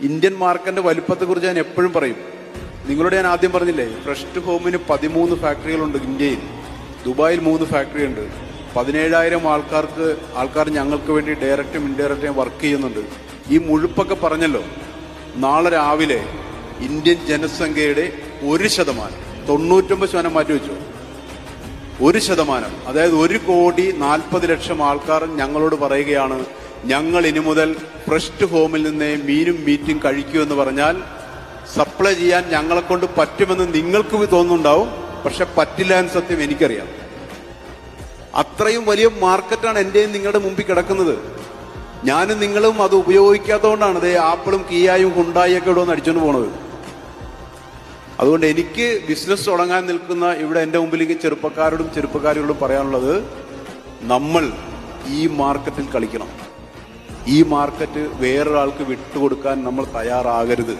Indian മാർക്കറ്റിന്റെ വലിപ്പത്തെക്കുറിച്ച് ഞാൻ എപ്പോഴും പറയും. നിങ്ങളോട് ഞാൻ ആദ്യം പറഞ്ഞില്ലേ, ഫ്രഷ് ഹോമിന് 13 ഫാക്ടറികളുണ്ട് ഇന്ത്യയിൽ. ദുബായിൽ 3 ഫാക്ടറി ഉണ്ട്. 17,000 ആൾക്കാർ ഞങ്ങൾക്ക് വേണ്ടി ഡയറക്റ്റും ഇൻഡയറക്റ്റും വർക്ക് ചെയ്യുന്നുണ്ട്. ഈ മുഴുപ്പൊക്കെ പറഞ്ഞല്ലോ. നാളെ രാവിലെ ഇന്ത്യൻ ജനസംഖ്യയുടെ 1%, 99% മാറ്റിവെച്ചു, 1%, അതായത് 1,40,00,000 ആൾക്കാർ ഞങ്ങളോട് പറയുകയാണ്, ഞങ്ങൾ ഇനി മുതൽ ഫ്രഷ് ഹോമിൽ നിന്ന് മീനും മീറ്റും കഴിക്കൂ എന്ന് പറഞ്ഞാൽ സപ്ലൈ ചെയ്യാൻ ഞങ്ങളെ കൊണ്ട് പറ്റുമെന്ന് നിങ്ങൾക്ക് തോന്നുന്നുണ്ടാവും. പക്ഷെ പറ്റില്ല എന്ന് സത്യം എനിക്കറിയാം. അത്രയും വലിയ മാർക്കറ്റാണ് എന്റെയും നിങ്ങളുടെ മുമ്പിൽ കിടക്കുന്നത്. ഞാനും നിങ്ങളും അത് ഉപയോഗിക്കാത്തതുകൊണ്ടാണ് അതേ ആപ്പിളും കിയായും ഹുണ്ടായി ഒക്കെ ഇവിടെ ഒന്ന് അടിച്ചുകൊണ്ട് പോണത്. അതുകൊണ്ട് എനിക്ക് ബിസിനസ് തുടങ്ങാൻ നിൽക്കുന്ന ഇവിടെ എന്റെ മുമ്പിലേക്ക് ചെറുപ്പക്കാരോടും പറയാനുള്ളത്, നമ്മൾ ഈ മാർക്കറ്റിൽ കളിക്കണം. ഈ മാർക്കറ്റ് വേറൊരാൾക്ക് വിട്ടുകൊടുക്കാൻ നമ്മൾ തയ്യാറാകരുത്.